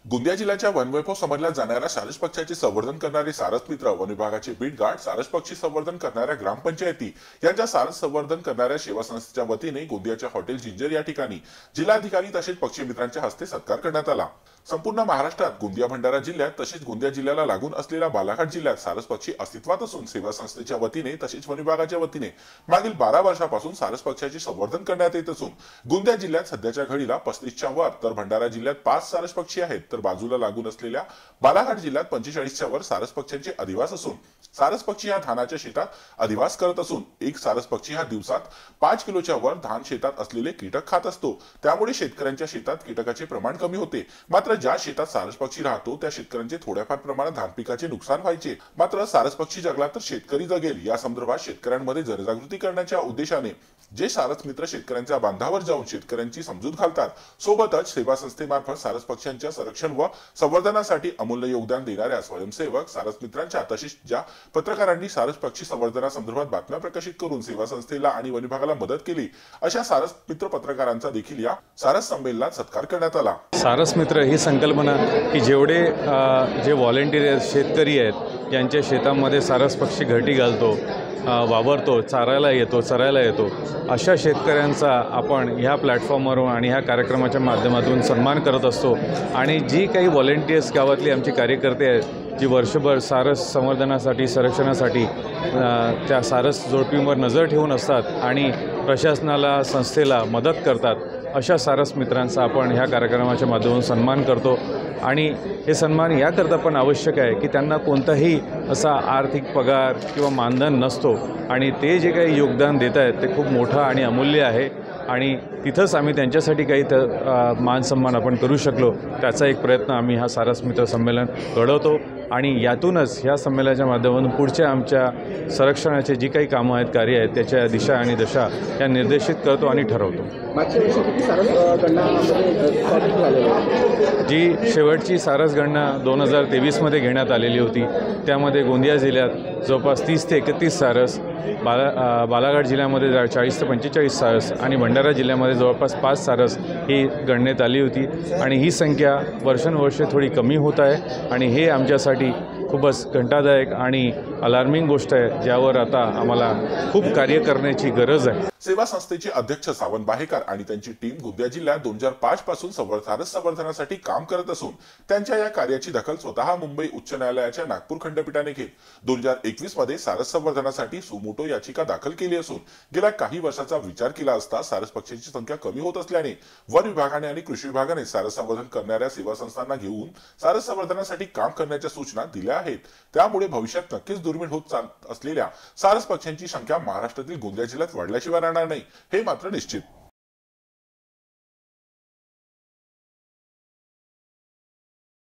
गोंदिया जिल्ह्याच्या वनवैभव समजल्या जाणाऱ्या सारस पक्ष्याचे संवर्धन करणारे सारस मित्र वन विभागाचे बीट गार्ड, सारस पक्षी संवर्धन करणाऱ्या ग्रामपंचायती यांच्या सारस संवर्धन करणाऱ्या सेवा संस्थेच्या वतीने गोंदियाच्या हॉटेल जिंजर या ठिकाणी जिल्हाधिकारी तसेच पक्षी मित्रांच्या हस्ते सत्कार करण्यात आला। संपूर्ण महाराष्ट्रात गोंदिया भंडारा जिल्ह्यात तसेच गोंदिया जिल्ह्याला लागून असलेल्या बालाघाट जिल्ह्यात सारस पक्षी अस्तित्वात असून सेवा संस्थेच्या वतीने तसेच वन विभागाच्या वतीने मागील 12 वर्षापासून सारस पक्ष्याचे संवर्धन करण्यात येत असून गोंदिया जिल्ह्यात सध्याच्या घडीला 35च्या वर तर भंडारा जिल्ह्यात 5 सारस पक्षी आहेत, तर बाजूला लागून असलेल्या बालाघाट जिल्ह्यात 45च्या वर सारस पक्ष्यांचे अधिवास असून सारस पक्षी हा धानाच्या शेतात अधिवास करत असून एक सारस पक्षी हा दिवसात 5 किलोच्या वर धान शेतात असलेले कीटक खात असतो। त्यामुळे शेतकऱ्यांच्या शेतात कीटकाचे प्रमाण कमी होते। मात्र ज्या शेतात सारस पक्षी राहतो त्या शेतकऱ्यांचे थोड्याफार प्रमाणात धान पिकाचे नुकसान व्हायचे। मात्र सारस पक्षी जगला तर शेतकरी जगेल या संदर्भात शेतकऱ्यांमध्ये जनजागृती करण्याच्या उद्देशाने जे सारस मित्र शेतकऱ्यांच्या बांधावर जाऊन शेतकऱ्यांची समजूत घालतात, सोबतच सेवा संस्थेमार्फत सारस पक्ष्यांच्या संरक्षण व संवर्धनासाठी अमूल्य योगदान देणाऱ्या स्वयंसेवक सारस मित्रांच्या तसेच ज्या पत्रकारांनी सारस पक्षी संवर्धनासंदर्भात बातम्या प्रकाशित करून सेवा संस्थेला आणि वन विभागाला मदत केली, अशा सारस मित्र पत्रकारांचा देखील या सारस संमेलनात सत्कार करण्यात आला। सारस मित्र ही संकल्पना की जेवढे जे व्हॉलंटियर आहेत, शेतकरी आहेत, यांच्या शेतामध्ये सारस पक्षी घरटी घालतो, वावरतो, चारायला येतो, चरायला येतो, अशा शेतकऱ्यांचा आपण ह्या प्लॅटफॉर्मवरून आणि ह्या कार्यक्रमाच्या माध्यमातून सन्मान करत असतो। आणि जी काही व्हॉलंटियर्स गावातली आमची कार्यकर्ते आहेत, जी वर्षभर सारस संवर्धनासाठी, संरक्षणासाठी त्या सारस जोडपींवर नजर ठेवून असतात आणि प्रशासनाला, संस्थेला मदत करतात, अशा सारस मित्रांचा आपण ह्या कार्यक्रमाच्या माध्यमातून सन्मान करतो। आणि हे सन्मान याकरता पण आवश्यक आहे की त्यांना कोणताही असा आर्थिक पगार किंवा मानधन नसतो आणि ते जे काही योगदान देत आहेत ते खूप मोठं आणि अमूल्य आहे आणि तिथंच आम्ही त्यांच्यासाठी काही मान सन्मान आपण करू शकलो, त्याचा एक प्रयत्न आम्ही हा सारस मित्र संमेलन घडवतो आणि यातूनच ह्या संमेलनाच्या माध्यमातून पुढच्या आमच्या संरक्षणाचे जी काही कामं आहेत, कार्य आहेत, त्याच्या दिशा आणि दशा या निर्देशित करतो आणि ठरवतो। जी शेवटची सारस गणना 2023मध्ये घेण्यात आलेली होती, त्यामध्ये गोंदिया जिल्ह्यात जवळपास 30 ते 31 सारस, बालाघाट जिल्ह्यामध्ये 40 ते 45 सारस आणि भंडारा जिल्ह्यामध्ये जवळपास 5 सारस ही गणनेत आली होती। आणि ही संख्या वर्षानुवर्षे थोडी कमी होत आहे आणि हे आमच्यासाठी खूपच घंटादायक आणि अलार्मिंग गोष्ट आहे, ज्यावर आता आम्हाला खूप कार्य करण्याची गरज आहे। सेवा संस्थेचे अध्यक्ष सावंत बाहेकर आणि त्यांची टीम गोंदिया जिल्ह्यात 2005 पासून सारस संवर्धनासाठी काम करत असून त्यांच्या या कार्याची दखल स्वतः मुंबई उच्च न्यायालयाच्या नागपूर खंडपीठाने घेत 2021 मध्ये सारस संवर्धनासाठी सुमोटो याचिका दाखल केली असून गेल्या काही वर्षाचा विचार केला असता सारस पक्ष्यांची संख्या कमी होत असल्याने वन विभागाने आणि कृषी विभागाने सारस संवर्धन करणाऱ्या सेवा संस्थांना घेऊन सारस संवर्धनासाठी काम करण्याच्या सूचना दिल्या आहेत। त्यामुळे भविष्यात नक्कीच दुर्मिळ होत असलेल्या सारस पक्ष्यांची संख्या महाराष्ट्रातील गोंदिया जिल्ह्यात वाढल्याशिवाय राहणार नाही, हे मात्र निश्चित।